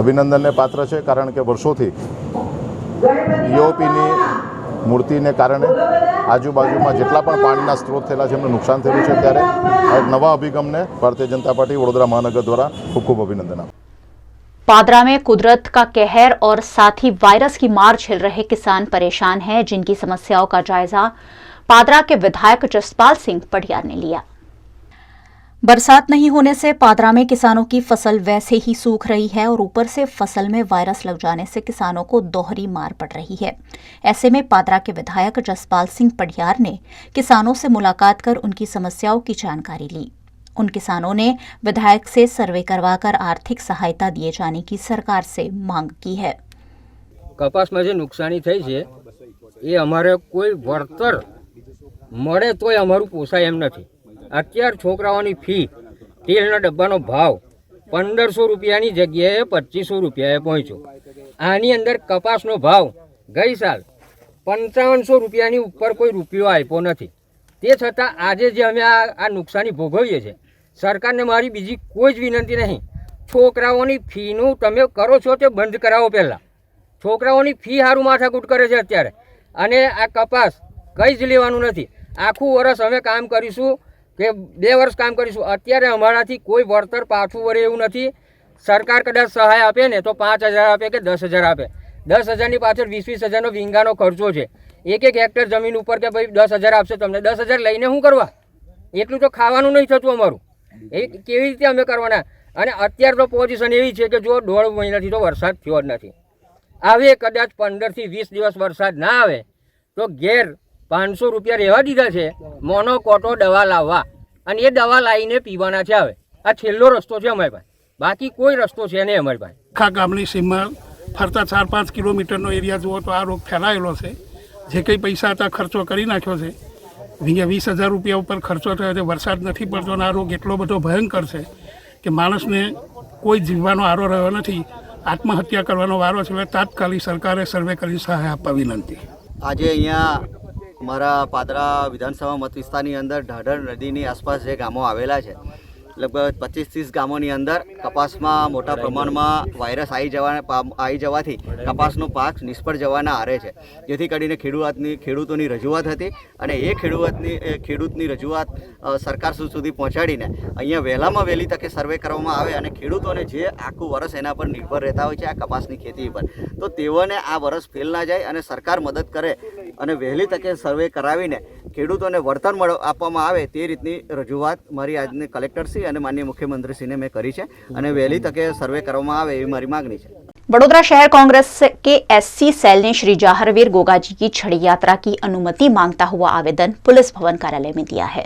[SPEAKER 19] અભિનંદનને પાત્ર છે, કારણ કે વર્ષોથી પીઓપીની મૂર્તિને કારણે આજુબાજુમાં જેટલા પણ પાણીના સ્ત્રોત થયેલા છે એમને નુકસાન થયેલું છે. ત્યારે આ એક નવા અભિગમને ભારતીય જનતા પાર્ટી વડોદરા મહાનગર દ્વારા ખૂબ ખૂબ અભિનંદન આપું.
[SPEAKER 1] पादरा में कुदरत का कहर और साथ ही वायरस की मार झेल रहे किसान परेशान हैं, जिनकी समस्याओं का जायजा पादरा के विधायक जसपाल सिंह पटियार ने लिया. बरसात नहीं होने से पादरा में किसानों की फसल वैसे ही सूख रही है और ऊपर से फसल में वायरस लग जाने से किसानों को दोहरी मार पड़ रही है. ऐसे में पादरा के विधायक जसपाल सिंह पटियार ने किसानों से मुलाकात कर उनकी समस्याओं की जानकारी ली. उन किसानों ने विधायक से सर्वे करवाकर आर्थिक सहायता दिए जाने की सरकार से मांग की है.
[SPEAKER 3] કપાસમાં જે નુકસાની થઈ છે એ અમારે કોઈ વળતર મળે તોય અમારું પોસાય એમ નથી. અત્યારે છોકરાઓની ફી, તેલના ડબ્બાનો ભાવ 1500 રૂપિયાની જગ્યાએ 2500 રૂપિયાએ પહોંચ્યો. આની અંદર કપાસનો ભાવ ગઈ સાલ 5500 રૂપિયાની ઉપર કોઈ રૂપિયો આપ્યો નથી. તે છતાં આજે જે અમે આ નુકસાની ભોગવીએ છીએ, સરકારને મારી બીજી કોઈ જ વિનંતી નહીં. છોકરાઓની ફીનું તમે કરો છો તે બંધ કરાવો. પહેલાં છોકરાઓની ફી સારું માથાકૂટ કરે છે અત્યારે, અને આ કપાસ કંઈ જ લેવાનું નથી. આખું વર્ષ અમે કામ કરીશું કે 2 વર્ષ કામ કરીશું, અત્યારે અમારાથી કોઈ વળતર પાછું વળે એવું નથી. સરકાર કદાચ સહાય આપે ને તો 5000 આપે કે 10000 આપે. 10000ની પાછળ 20-20 હજારનો વીંગાનો ખર્ચો છે. એક હેક્ટર જમીન ઉપર કે ભાઈ 10000 આપશે તમને, 10000 લઈને શું કરવા? એટલું તો ખાવાનું નહીં થતું અમારું. એ કેવી રીતે અમે કરવાના? અને અત્યારે તો પોઝિશન એવી છે કે જો 1.5 મહિનાથી તો વરસાદ થયો જ નથી. આવે કદાચ 15 થી 20 દિવસ વરસાદ ના આવે તો ઘેર 500 રૂપિયા રહેવા દીધા છે મોનોકોટો દવા લાવવા, અને એ દવા લાવીને પીવાના છે. હવે આ છેલ્લો રસ્તો છે અમારી પાસે, બાકી કોઈ રસ્તો છે નહીં અમારી પાસે.
[SPEAKER 20] આખા ગામની સીમમાં ફરતા 4-5 કિલોમીટરનો એરિયા જુઓ તો આ રોગ ફેલાયેલો છે.
[SPEAKER 17] જે કંઈ પૈસા હતા ખર્ચો કરી નાખ્યો છે. 20,000 રૂપિયા ઉપર ખર્ચો થયો છે. વરસાદ નથી પડતો અને આ રોગ એટલો બધો ભયંકર છે કે માણસને કોઈ જીવવાનો આરો રહ્યો નથી. આત્મહત્યા કરવાનો વારો છે. એટલે તાત્કાલિક સરકારે સર્વે કરી સહાય આપવા વિનંતી.
[SPEAKER 13] આજે અહીંયા અમારા પાદરા વિધાનસભા મત વિસ્તારની અંદર ઢાઢર નદીની આસપાસ જે ગામો આવેલા છે, લગભગ 25-30 ગામોની અંદર કપાસમાં મોટા પ્રમાણમાં વાયરસ આવી જવાથી કપાસનો પાક નિષ્ફળ જવાના આરે છે. જેથી કરીને ખેડૂતોની રજૂઆત હતી અને એ ખેડૂતની રજૂઆત સરકાર સુધી પહોંચાડીને અહીંયા વહેલામાં વહેલી તકે સર્વે કરવામાં આવે અને ખેડૂતોને જે આખું વર્ષ એના પર નિર્ભર રહેતા હોય છે આ કપાસની ખેતી પર, તો તેઓને આ વર્ષ ફેલ ના જાય અને સરકાર મદદ કરે અને વહેલી તકે સર્વે કરાવીને ખેડૂતોને વળતર આપવામાં આવે તે રીતની રજૂઆત મારી આજની કલેક્ટરશ્રી અને માનનીય મુખ્યમંત્રીશ્રીને મેં કરી છે અને વહેલી તકે સર્વે કરવામાં આવે એવી મારી मांगनी है।
[SPEAKER 1] बड़ोदरा शहर कांग्रेस के एससी सेल ने श्री जाहरवीर गोगाजी की छड़ी यात्रा की अनुमति मांगता हुआ आवेदन पुलिस भवन कार्यालय में दिया है।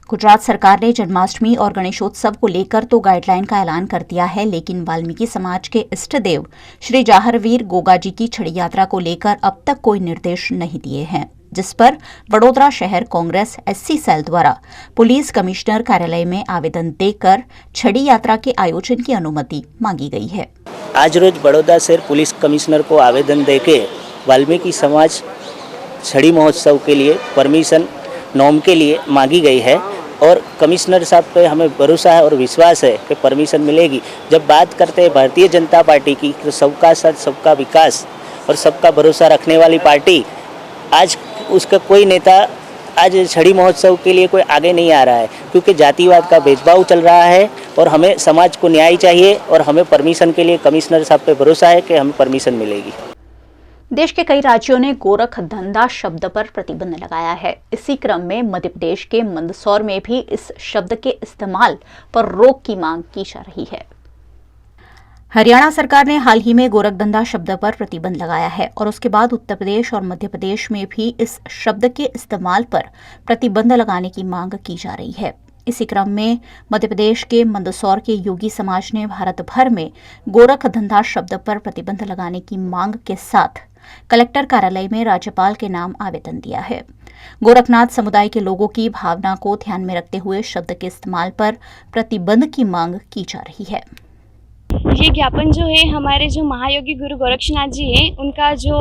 [SPEAKER 1] गुजरात सरकार ने जन्माष्टमी और गणेशोत्सव को लेकर तो गाइडलाइन का ऐलान कर दिया है, लेकिन वाल्मीकि समाज के इष्ट देव श्री जाहरवीर गोगाजी की छड़ी यात्रा को लेकर अब तक कोई निर्देश नहीं दिए हैं, जिस पर बड़ोदरा शहर कांग्रेस एससी सेल द्वारा पुलिस कमिश्नर कार्यालय में आवेदन देकर छड़ी यात्रा के आयोजन की अनुमति मांगी गई है।
[SPEAKER 20] आज रोज बड़ौदा शहर पुलिस कमिश्नर को आवेदन देके वाल्मीकि समाज छड़ी महोत्सव के लिए परमिशन नॉम के लिए मांगी गई है और कमिश्नर साहब पे हमें भरोसा है और विश्वास है कि परमिशन मिलेगी। जब बात करते हैं भारतीय जनता पार्टी की, तो सबका साथ सबका विकास और सबका भरोसा रखने वाली पार्टी, आज उसका कोई नेता आज छड़ी महोत्सव के लिए कोई आगे नहीं आ रहा है, क्योंकि जातिवाद का भेदभाव चल रहा है और हमें समाज को न्याय चाहिए और हमें परमिशन के लिए कमिश्नर साहब पे भरोसा है कि हमें परमिशन मिलेगी।
[SPEAKER 1] देश के कई राज्यों ने गोरख धंधा शब्द पर प्रतिबंध लगाया है। इसी क्रम में मध्य प्रदेश के मंदसौर में भी इस शब्द के इस्तेमाल पर रोक की मांग की जा रही है। हरियाणा सरकार ने हाल ही में गोरखधंधा शब्द पर प्रतिबंध लगाया है और उसके बाद उत्तर प्रदेश और मध्य प्रदेश में भी इस शब्द के इस्तेमाल पर प्रतिबंध लगाने की मांग की जा रही है। इसी क्रम में मध्य प्रदेश के मंदसौर के योगी समाज ने भारत भर में गोरखधंधा शब्द पर प्रतिबंध लगाने की मांग के साथ कलेक्टर कार्यालय में राज्यपाल के नाम आवेदन दिया है। गोरखनाथ समुदाय के लोगों की भावना को ध्यान में रखते हुए शब्द के इस्तेमाल पर प्रतिबंध की मांग की जा रही है।
[SPEAKER 21] ये ज्ञापन जो है हमारे जो महायोगी गुरु गोरक्षनाथ जी हैं, उनका जो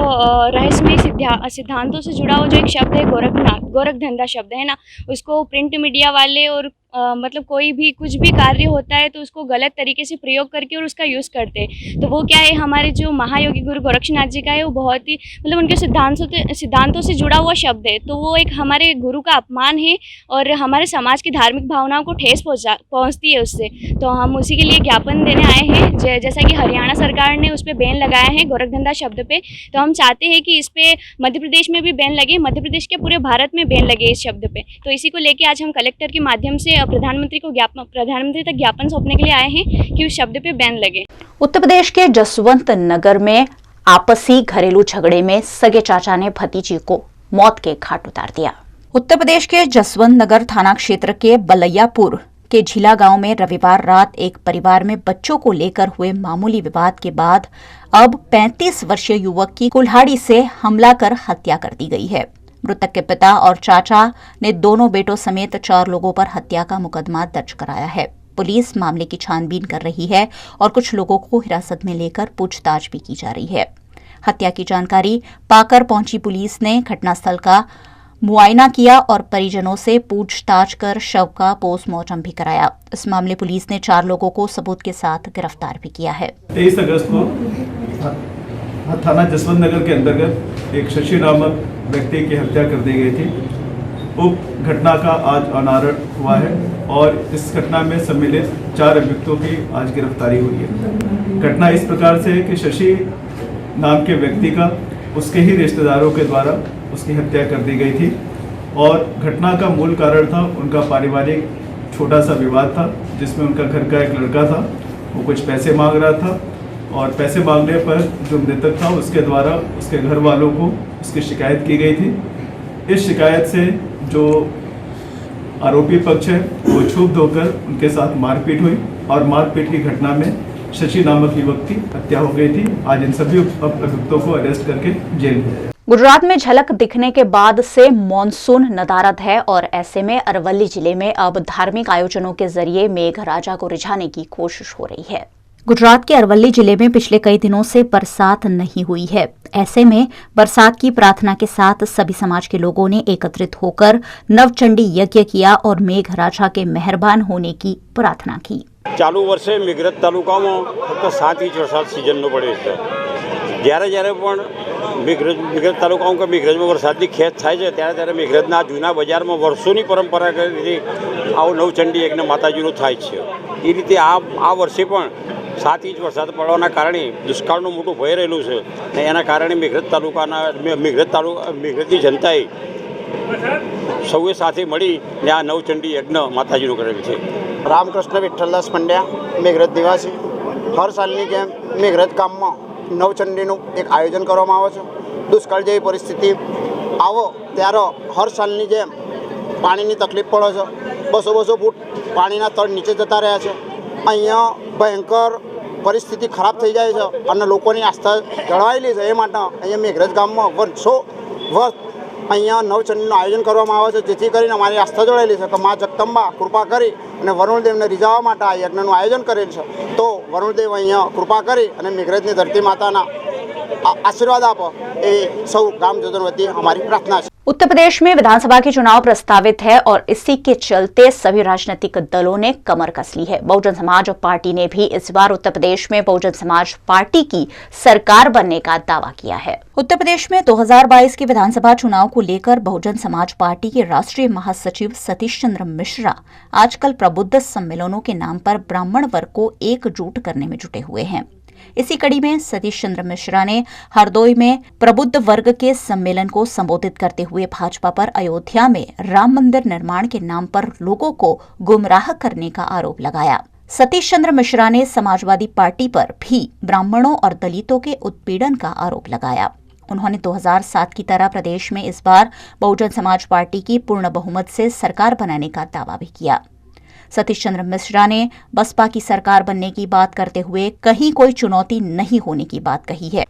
[SPEAKER 21] रहस्यमय सिद्धांतों से जुड़ा हुआ जो एक शब्द है गोरखधंधा शब्द है ना, उसको प्रिंट मीडिया वाले और मतलब कोई भी कुछ भी कार्य होता है तो उसको गलत तरीके से प्रयोग करके और उसका यूज़ करते हैं। तो वो क्या है, हमारे जो महायोगी गुरु गोरक्षनाथ जी का है वो बहुत ही मतलब उनके सिद्धांतों से जुड़ा हुआ शब्द है, तो वो एक हमारे गुरु का अपमान है और हमारे समाज की धार्मिक भावनाओं को ठेस पहुँचती है उससे। तो हम उसी के लिए ज्ञापन देने आए हैं। जैसा कि हरियाणा सरकार ने उस पर बैन लगाया है गोरखधंधा शब्द पे, तो हम चाहते हैं कि इस पे मध्य प्रदेश में भी बैन लगे, मध्य प्रदेश के पूरे भारत में बैन लगे इस शब्द पे। तो इसी को लेके आज हम कलेक्टर के माध्यम से प्रधानमंत्री तक ज्ञापन सौंपने के लिए आए हैं कि उस शब्द पे बैन लगे।
[SPEAKER 1] उत्तर प्रदेश के जसवंत नगर में आपसी घरेलू झगड़े में सगे चाचा ने भतीजी को मौत के घाट उतार दिया। उत्तर प्रदेश के जसवंत नगर थाना क्षेत्र के बलैयापुर के झीला गांव में रविवार रात एक परिवार में बच्चों को लेकर हुए मामूली विवाद के बाद अब 35 वर्षीय युवक की कुल्हाड़ी से हमला कर हत्या कर दी गई है। मृतक के पिता और चाचा ने दोनों बेटों समेत 4 लोगों पर हत्या का मुकदमा दर्ज कराया है। पुलिस मामले की छानबीन कर रही है और कुछ लोगों को हिरासत में लेकर पूछताछ भी की जा रही है। हत्या की जानकारी पाकर पहुंची पुलिस ने घटनास्थल का मुआयना किया और परिजनों से पूछताछ कर शव का पोस्टमार्टम भी कराया। इस मामले पुलिस ने 4 लोगों को सबूत के साथ गिरफ्तार भी किया है।
[SPEAKER 22] 23 अगस्त को थाना जसवंत नगर के अंतर्गत एक शशि नामक व्यक्ति की हत्या कर दी गई थी। उप घटना का आज अनावरण हुआ है और इस घटना में सम्मिलित 4 अभियुक्तों की आज गिरफ्तारी हुई है। घटना इस प्रकार से है कि शशि नाम के व्यक्ति का उसके ही रिश्तेदारों के द्वारा उसकी हत्या कर दी गई थी और घटना का मूल कारण था उनका पारिवारिक छोटा सा विवाद था, जिसमें उनका घर का एक लड़का था, वो कुछ पैसे मांग रहा था और पैसे मांगने पर जो मृतक था उसके द्वारा उसके घर वालों को उसकी शिकायत की गई थी। इस शिकायत से जो आरोपी पक्ष है वो क्षुब्ध होकर उनके साथ मारपीट हुई और मारपीट की घटना में शशि नामक युवक की हत्या हो गई थी। आज इन सभी अभियुक्तों को अरेस्ट करके जेल में।
[SPEAKER 1] गुजरात में झलक दिखने के बाद से मॉनसून नदारद है और ऐसे में अरवली जिले में अब धार्मिक आयोजनों के जरिए मेघराजा को रिझाने की कोशिश हो रही है। गुजरात के अरवली जिले में पिछले कई दिनों से बरसात नहीं हुई है। ऐसे में बरसात की प्रार्थना के साथ सभी समाज के लोगों ने एकत्रित होकर नवचंडी यज्ञ किया और मेघराजा के मेहरबान होने की प्रार्थना की।
[SPEAKER 2] चालू वर्षे मेघरज तालुकाમાં ફક્ત 7 ઇંચ વરસાદ સિઝનનો પડ્યો છે। જ્યારે પણ મેઘરજ તાલુકામાં મેઘરજમાં વરસાદની ખેંચ થાય છે ત્યારે મેઘરજના જૂના બજારમાં વર્ષોની પરંપરાગત રીતે આવો નવચંડી યજ્ઞ માતાજીનો થાય છે। એ રીતે આ વર્ષે પણ 7 ઇંચ વરસાદ પડવાના કારણે દુષ્કાળનું મોટું ભય રહેલું છે અને એના કારણે મેઘરજની જનતાએ સૌએ સાથે મળીને આ નવચંડી યજ્ઞ માતાજીનું કરેલ છે।
[SPEAKER 4] રામકૃષ્ણ વિઠ્ઠલદાસ પંડ્યા, મેઘરજ નિવાસી। હર સાલની જેમ મેઘરજ ગામમાં નવચંડીનું એક આયોજન કરવામાં આવે છે। દુષ્કાળ જેવી પરિસ્થિતિ આવો ત્યારે હર સાલની જેમ પાણીની તકલીફ પડે છે। 200 ફૂટ પાણીના તળ નીચે જતા રહ્યા છે। અહીંયા ભયંકર પરિસ્થિતિ ખરાબ થઈ જાય છે અને લોકોની આસ્થા જળવાયેલી છે। એ માટે અહીંયા મેઘરજ ગામમાં વર્ષો અહીંયા નવચંડીનું આયોજન કરવામાં આવે છે જેથી કરીને અમારી આસ્થા જોડાયેલી છે કે મા જગદંબા કૃપા કરી અને વરુણદેવને રીઝાવવા માટે આ યજ્ઞનું આયોજન કરેલ છે। તો વરુણદેવ અહીંયા કૃપા કરી અને મેઘરજની ધરતી માતાના आशीर्वाद आप सौ गामजनों वती हमारी प्रार्थना है।
[SPEAKER 1] उत्तर प्रदेश में विधानसभा के चुनाव प्रस्तावित है और इसी के चलते सभी राजनीतिक दलों ने कमर कस ली है। बहुजन समाज पार्टी ने भी इस बार उत्तर प्रदेश में बहुजन समाज पार्टी की सरकार बनने का दावा किया है। उत्तर प्रदेश में 2022 के विधानसभा चुनाव को लेकर बहुजन समाज पार्टी के राष्ट्रीय महासचिव सतीश चंद्र मिश्रा आजकल प्रबुद्ध सम्मेलनों के नाम पर ब्राह्मण वर्ग को एकजुट करने में जुटे हुए हैं। इसी कड़ी में सतीश चंद्र मिश्रा ने हरदोई में प्रबुद्ध वर्ग के सम्मेलन को संबोधित करते हुए भाजपा पर अयोध्या में राम मंदिर निर्माण के नाम पर लोगों को गुमराह करने का आरोप लगाया। सतीश चंद्र मिश्रा ने समाजवादी पार्टी पर भी ब्राह्मणों और दलितों के उत्पीड़न का आरोप लगाया। उन्होंने 2007 की तरह प्रदेश में इस बार बहुजन समाज पार्टी की पूर्ण बहुमत से सरकार बनाने का दावा भी किया। सतीश चंद्र मिश्रा ने बसपा की सरकार बनने की बात करते हुए कहीं कोई चुनौती नहीं होने की बात कही है।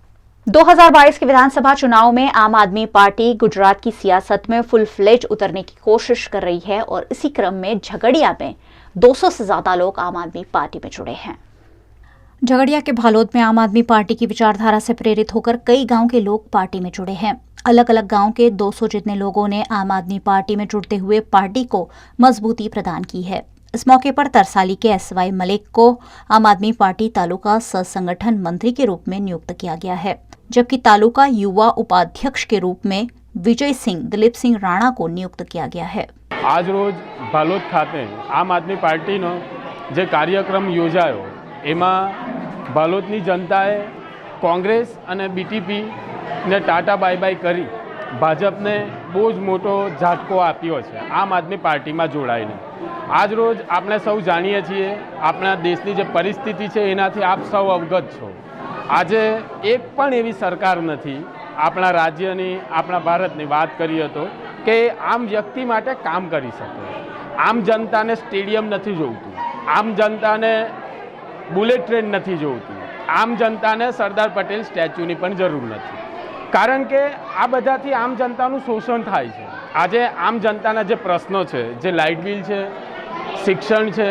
[SPEAKER 1] 2022 के विधानसभा चुनाव में आम आदमी पार्टी गुजरात की सियासत में फुल फ्लेज उतरने की कोशिश कर रही है और इसी क्रम में झगड़िया में 200 से ज्यादा लोग आम आदमी पार्टी में जुड़े हैं। झगड़िया के भालोद में आम आदमी पार्टी की विचारधारा से प्रेरित होकर कई गांव के लोग पार्टी में जुड़े हैं। अलग अलग गांव के 200 जितने लोगों ने आम आदमी पार्टी में जुड़ते हुए पार्टी को मजबूती प्रदान की है। इस मौके पर तरसाली के एसवाई मलिक को आम आदमी पार्टी तालुका सह संगठन मंत्री के रूप में नियुक्त किया गया है, जबकि तालुका युवा उपाध्यक्ष के रूप में विजय सिंह दिलीप सिंह राणा को नियुक्त किया गया है।
[SPEAKER 23] आज रोज बालोद खाते आम आदमी पार्टी नो जे कार्यक्रम योजायो एमा बालोदनी जनताए कांग्रेस अने बीटीपी ने टाटा बाय बाय करी भाजपने बहु ज मोटो झटको आप्यो छे आम आदमी पार्टी में जोड़ाईने। आज रोज आपणे सौ जाणीए छीए आपणा देशनी जे परिस्थिति छे एनाथी आप सौ अवगत छो। आजे एक पण एवी सरकार नथी आपणा राज्यनी आपणा भारतनी वात करीए तो के आम व्यक्ति माटे काम करी सके। आम जनताने स्टेडियम नथी जोईतुं, आम जनताने बुलेट ट्रेन नथी जोईती, आम जनताने सरदार पटेल स्टेच्यूनी पण जरूर नथी। कारण के आ बधाथी आम जनतानुं शोषण थाय छे। आजे आम जनताना जे प्रश्नो छे, जे लाइट बिल छे, शिक्षण है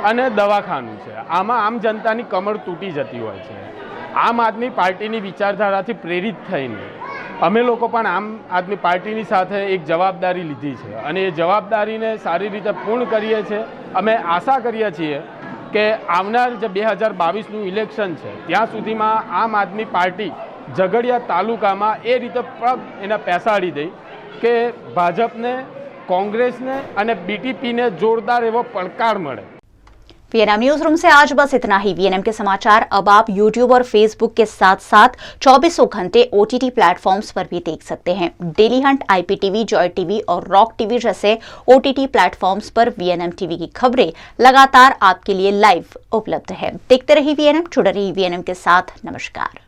[SPEAKER 23] अने दवाखानु है, आमा आम जनतानी कमर तूटी जती होय छे। आम आदमी पार्टीनी विचारधाराथी प्रेरित थईने अमे लोको पण आम आदमी पार्टीनी साथे एक जवाबदारी लीधी छे अने ए जवाबदारीने सारी रीते पूर्ण करीए छे। अमे आशा करीए छीए के आवनार जे 2022 नुं इलेक्शन छे त्यां सुधीमां आम आदमी पार्टी झगड़िया तालुकामां ए रीते पग एने पेसाड़ी दे के भाजपने कांग्रेस ने अने बीटीपी ने जोरदार एवो पड़कार मळे।
[SPEAKER 1] वीएनएम न्यूज रूम से आज बस इतना ही। वीएनएम के समाचार अब आप यूट्यूब और फेसबुक के साथ साथ 24 घंटे ओटीटी प्लेटफॉर्म्स पर भी देख सकते हैं। Daily Hunt, IPTV, Joy TV और रॉक टीवी जैसे ओटीटी प्लेटफॉर्म्स पर वीएनएम टीवी की खबरें लगातार आपके लिए लाइव उपलब्ध है। देखते रहिए वीएनएम, जुड़े रहिए वीएनएम के साथ। नमस्कार।